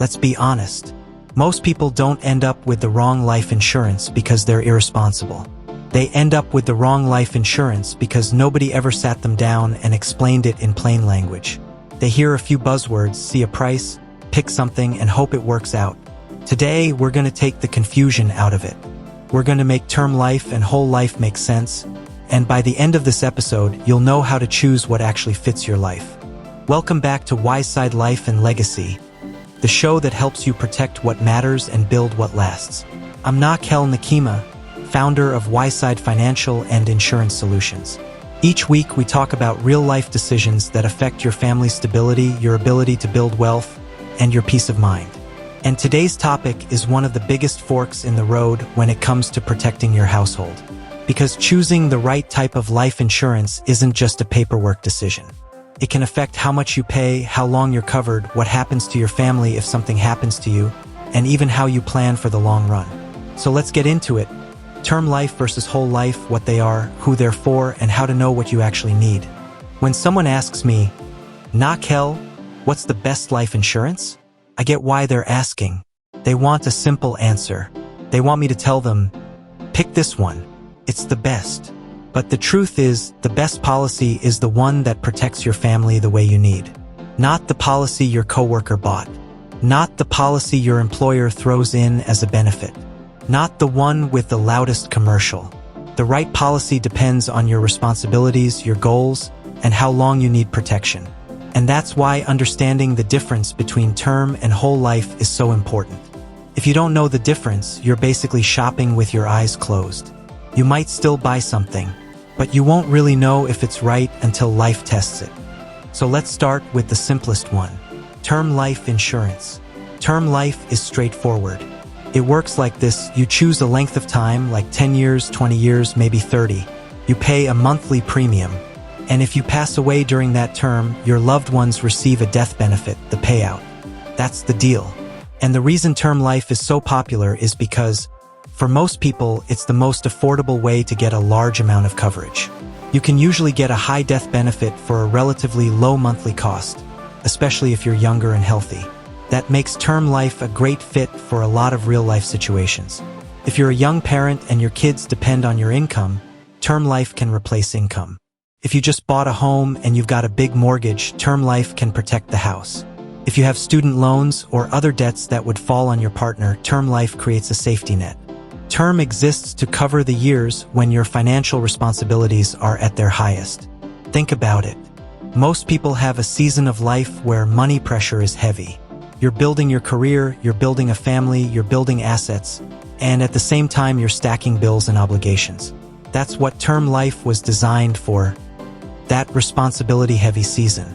Let's be honest. Most people don't end up with the wrong life insurance because they're irresponsible. They end up with the wrong life insurance because nobody ever sat them down and explained it in plain language. They hear a few buzzwords, see a price, pick something, and hope it works out. Today, we're going to take the confusion out of it. We're going to make term life and whole life make sense, and by the end of this episode, you'll know how to choose what actually fits your life. Welcome back to Wiseside Life and Legacy, the show that helps you protect what matters and build what lasts. I'm Nakel Nikiema, founder of Wiseside Financial and Insurance Solutions. Each week, we talk about real-life decisions that affect your family's stability, your ability to build wealth, and your peace of mind. And today's topic is one of the biggest forks in the road when it comes to protecting your household. Because choosing the right type of life insurance isn't just a paperwork decision. It can affect how much you pay, how long you're covered, what happens to your family if something happens to you, and even how you plan for the long run. So let's get into it. Term life versus whole life, what they are, who they're for, and how to know what you actually need. When someone asks me, Nakel, what's the best life insurance? I get why they're asking. They want a simple answer. They want me to tell them, pick this one. It's the best. But the truth is, the best policy is the one that protects your family the way you need. Not the policy your coworker bought. Not the policy your employer throws in as a benefit. Not the one with the loudest commercial. The right policy depends on your responsibilities, your goals, and how long you need protection. And that's why understanding the difference between term and whole life is so important. If you don't know the difference, you're basically shopping with your eyes closed. You might still buy something, but you won't really know if it's right until life tests it. So let's start with the simplest one. Term life insurance. Term life is straightforward. It works like this. You choose a length of time, like 10 years, 20 years, maybe 30. You pay a monthly premium. And if you pass away during that term, your loved ones receive a death benefit, the payout. That's the deal. And the reason term life is so popular is because, for most people, it's the most affordable way to get a large amount of coverage. You can usually get a high death benefit for a relatively low monthly cost, especially if you're younger and healthy. That makes term life a great fit for a lot of real-life situations. If you're a young parent and your kids depend on your income, term life can replace income. If you just bought a home and you've got a big mortgage, term life can protect the house. If you have student loans or other debts that would fall on your partner, term life creates a safety net. Term exists to cover the years when your financial responsibilities are at their highest. Think about it. Most people have a season of life where money pressure is heavy. You're building your career, you're building a family, you're building assets, and at the same time you're stacking bills and obligations. That's what term life was designed for, that responsibility-heavy season.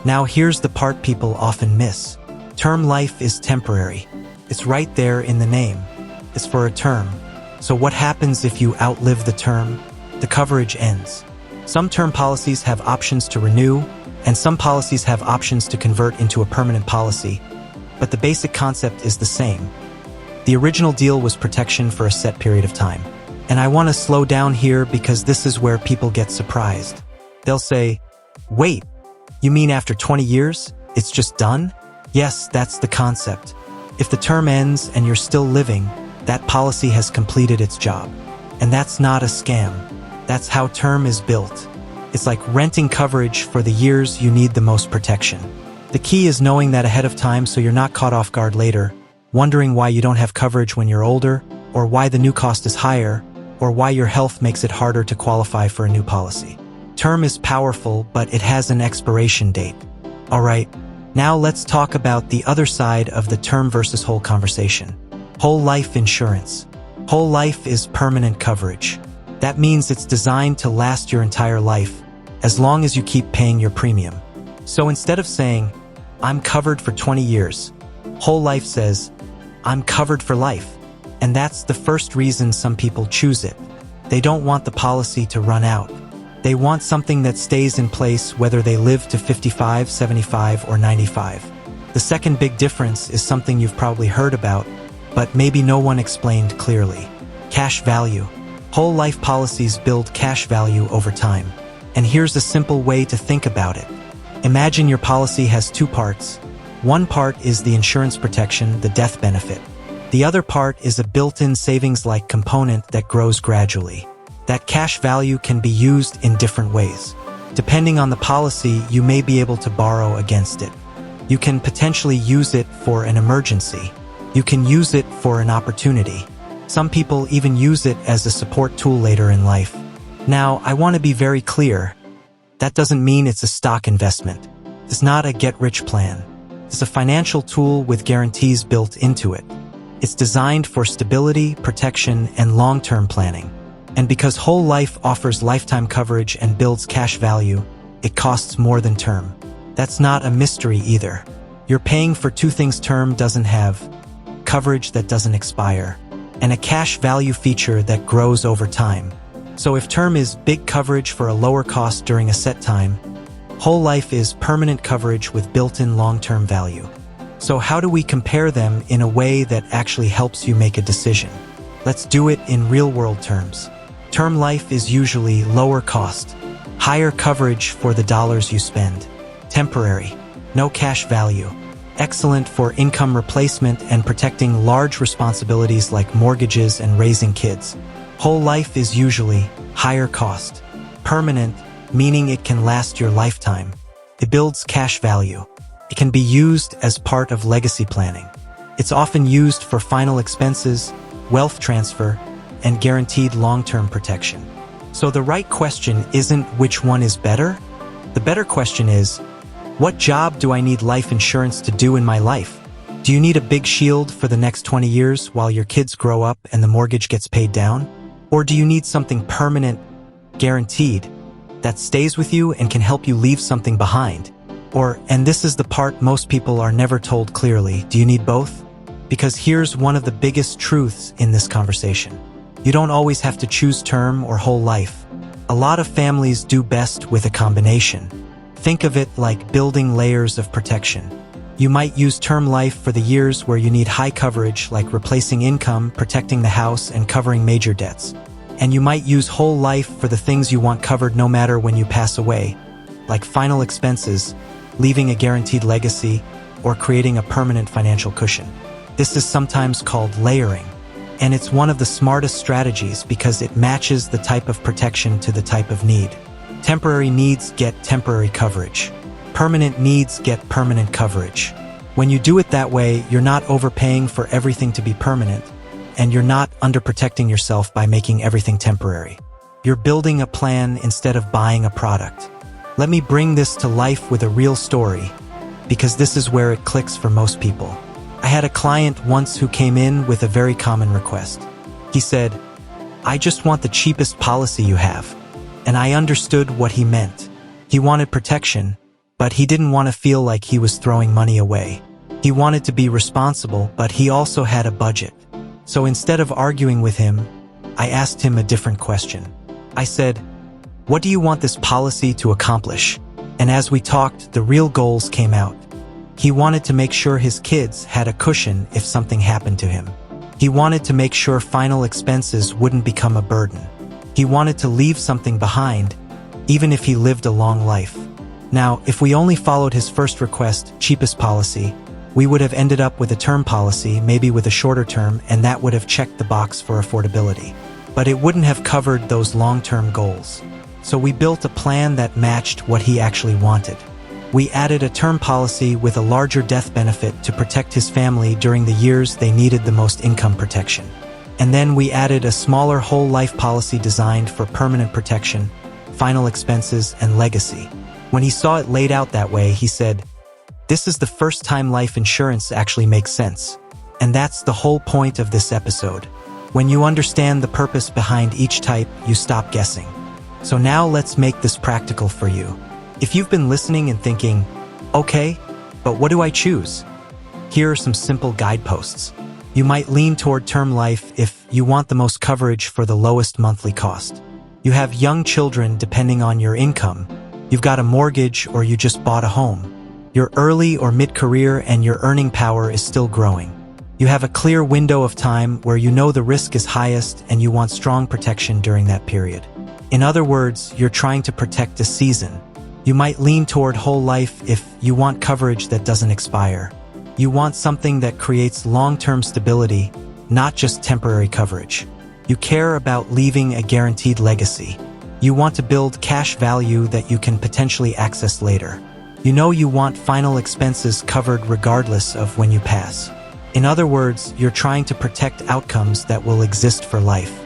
Now here's the part people often miss. Term life is temporary. It's right there in the name. It's for a term. So what happens if you outlive the term? The coverage ends. Some term policies have options to renew, and some policies have options to convert into a permanent policy. But the basic concept is the same. The original deal was protection for a set period of time. And I want to slow down here because this is where people get surprised. They'll say, wait, you mean after 20 years, it's just done? Yes, that's the concept. If the term ends and you're still living, that policy has completed its job. And that's not a scam. That's how term is built. It's like renting coverage for the years you need the most protection. The key is knowing that ahead of time so you're not caught off guard later, wondering why you don't have coverage when you're older, or why the new cost is higher, or why your health makes it harder to qualify for a new policy. Term is powerful, but it has an expiration date. Alright, now let's talk about the other side of the term versus whole conversation. Whole life insurance. Whole life is permanent coverage. That means it's designed to last your entire life, as long as you keep paying your premium. So instead of saying, I'm covered for 20 years, whole life says, I'm covered for life. And that's the first reason some people choose it. They don't want the policy to run out. They want something that stays in place whether they live to 55, 75, or 95. The second big difference is something you've probably heard about, but maybe no one explained clearly. Cash value. Whole life policies build cash value over time. And here's a simple way to think about it. Imagine your policy has two parts. One part is the insurance protection, the death benefit. The other part is a built-in savings-like component that grows gradually. That cash value can be used in different ways. Depending on the policy, you may be able to borrow against it. You can potentially use it for an emergency. You can use it for an opportunity. Some people even use it as a support tool later in life. Now, I want to be very clear. That doesn't mean it's a stock investment. It's not a get-rich plan. It's a financial tool with guarantees built into it. It's designed for stability, protection, and long-term planning. And because whole life offers lifetime coverage and builds cash value, it costs more than term. That's not a mystery either. You're paying for two things term doesn't have: coverage that doesn't expire, and a cash value feature that grows over time. So if term is big coverage for a lower cost during a set time, whole life is permanent coverage with built-in long-term value. So how do we compare them in a way that actually helps you make a decision? Let's do it in real-world terms. Term life is usually lower cost, higher coverage for the dollars you spend. Temporary, no cash value. Excellent for income replacement and protecting large responsibilities like mortgages and raising kids. Whole life is usually higher cost. Permanent, meaning it can last your lifetime. It builds cash value. It can be used as part of legacy planning. It's often used for final expenses, wealth transfer, and guaranteed long-term protection. So the right question isn't which one is better. The better question is, what job do I need life insurance to do in my life? Do you need a big shield for the next 20 years while your kids grow up and the mortgage gets paid down? Or do you need something permanent, guaranteed, that stays with you and can help you leave something behind? Or, and this is the part most people are never told clearly, do you need both? Because here's one of the biggest truths in this conversation. You don't always have to choose term or whole life. A lot of families do best with a combination. Think of it like building layers of protection. You might use term life for the years where you need high coverage, like replacing income, protecting the house, and covering major debts. And you might use whole life for the things you want covered no matter when you pass away, like final expenses, leaving a guaranteed legacy, or creating a permanent financial cushion. This is sometimes called layering. And it's one of the smartest strategies because it matches the type of protection to the type of need. Temporary needs get temporary coverage. Permanent needs get permanent coverage. When you do it that way, you're not overpaying for everything to be permanent, and you're not underprotecting yourself by making everything temporary. You're building a plan instead of buying a product. Let me bring this to life with a real story, because this is where it clicks for most people. I had a client once who came in with a very common request. He said, "I just want the cheapest policy you have." And I understood what he meant. He wanted protection, but he didn't want to feel like he was throwing money away. He wanted to be responsible, but he also had a budget. So instead of arguing with him, I asked him a different question. I said, "What do you want this policy to accomplish?" And as we talked, the real goals came out. He wanted to make sure his kids had a cushion if something happened to him. He wanted to make sure final expenses wouldn't become a burden. He wanted to leave something behind, even if he lived a long life. Now, if we only followed his first request, cheapest policy, we would have ended up with a term policy, maybe with a shorter term, and that would have checked the box for affordability. But it wouldn't have covered those long-term goals. So we built a plan that matched what he actually wanted. We added a term policy with a larger death benefit to protect his family during the years they needed the most income protection. And then we added a smaller whole life policy designed for permanent protection, final expenses, and legacy. When he saw it laid out that way, he said, "This is the first time life insurance actually makes sense." And that's the whole point of this episode. When you understand the purpose behind each type, you stop guessing. So now let's make this practical for you. If you've been listening and thinking, okay, but what do I choose? Here are some simple guideposts. You might lean toward term life if you want the most coverage for the lowest monthly cost. You have young children depending on your income. You've got a mortgage or you just bought a home. You're early or mid-career and your earning power is still growing. You have a clear window of time where you know the risk is highest and you want strong protection during that period. In other words, you're trying to protect a season. You might lean toward whole life if you want coverage that doesn't expire. You want something that creates long-term stability, not just temporary coverage. You care about leaving a guaranteed legacy. You want to build cash value that you can potentially access later. You know you want final expenses covered regardless of when you pass. In other words, you're trying to protect outcomes that will exist for life.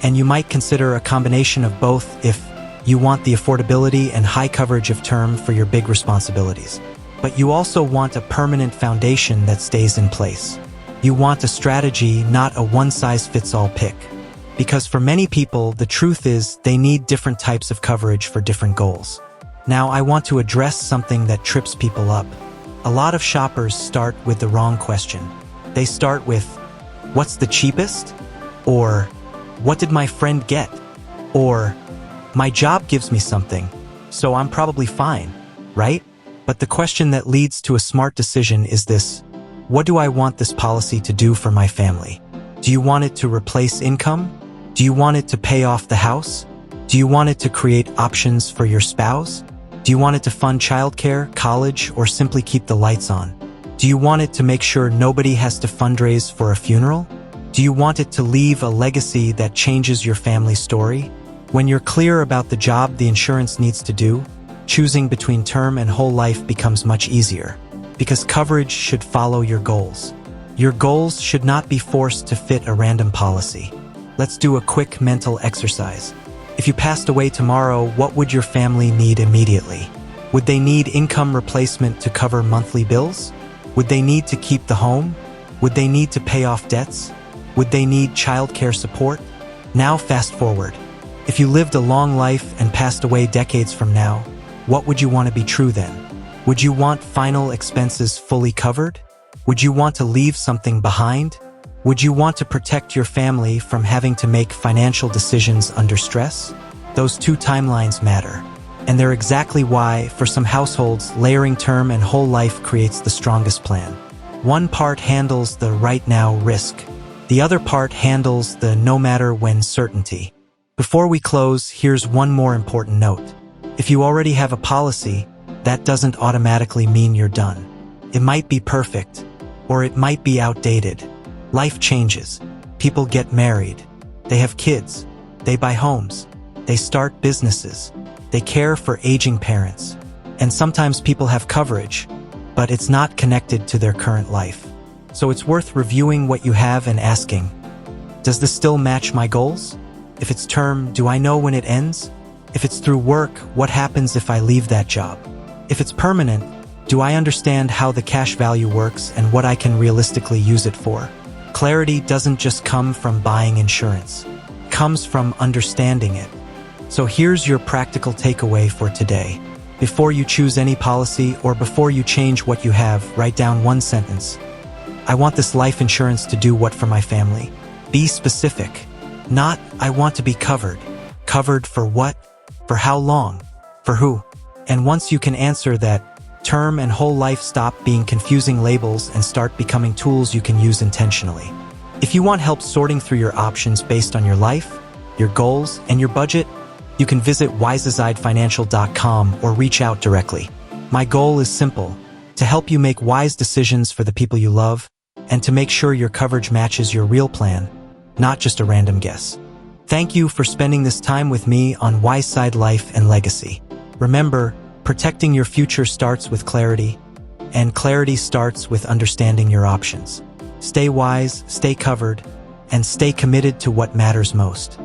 And you might consider a combination of both if you want the affordability and high coverage of term for your big responsibilities. But you also want a permanent foundation that stays in place. You want a strategy, not a one-size-fits-all pick. Because for many people, the truth is they need different types of coverage for different goals. Now, I want to address something that trips people up. A lot of shoppers start with the wrong question. They start with, what's the cheapest? Or, what did my friend get? Or, my job gives me something, so I'm probably fine, right? But the question that leads to a smart decision is this: what do I want this policy to do for my family? Do you want it to replace income? Do you want it to pay off the house? Do you want it to create options for your spouse? Do you want it to fund childcare, college, or simply keep the lights on? Do you want it to make sure nobody has to fundraise for a funeral? Do you want it to leave a legacy that changes your family's story? When you're clear about the job the insurance needs to do, choosing between term and whole life becomes much easier, because coverage should follow your goals. Your goals should not be forced to fit a random policy. Let's do a quick mental exercise. If you passed away tomorrow, what would your family need immediately? Would they need income replacement to cover monthly bills? Would they need to keep the home? Would they need to pay off debts? Would they need childcare support? Now fast forward. If you lived a long life and passed away decades from now, what would you want to be true then? Would you want final expenses fully covered? Would you want to leave something behind? Would you want to protect your family from having to make financial decisions under stress? Those two timelines matter. And they're exactly why, for some households, layering term and whole life creates the strongest plan. One part handles the right now risk. The other part handles the no matter when certainty. Before we close, here's one more important note. If you already have a policy, that doesn't automatically mean you're done. It might be perfect, or it might be outdated. Life changes. People get married. They have kids. They buy homes. They start businesses. They care for aging parents. And sometimes people have coverage, but it's not connected to their current life. So it's worth reviewing what you have and asking, does this still match my goals? If it's term, do I know when it ends? If it's through work, what happens if I leave that job? If it's permanent, do I understand how the cash value works and what I can realistically use it for? Clarity doesn't just come from buying insurance. It comes from understanding it. So here's your practical takeaway for today. Before you choose any policy or before you change what you have, write down one sentence. I want this life insurance to do what for my family? Be specific. Not, I want to be covered. Covered for what? For how long? For who? And once you can answer that, term and whole life stop being confusing labels and start becoming tools you can use intentionally. If you want help sorting through your options based on your life, your goals, and your budget, you can visit wiseasidefinancial.com or reach out directly. My goal is simple: to help you make wise decisions for the people you love, and to make sure your coverage matches your real plan, not just a random guess. Thank you for spending this time with me on Wise Side Life and Legacy. Remember, protecting your future starts with clarity, and clarity starts with understanding your options. Stay wise, stay covered, and stay committed to what matters most.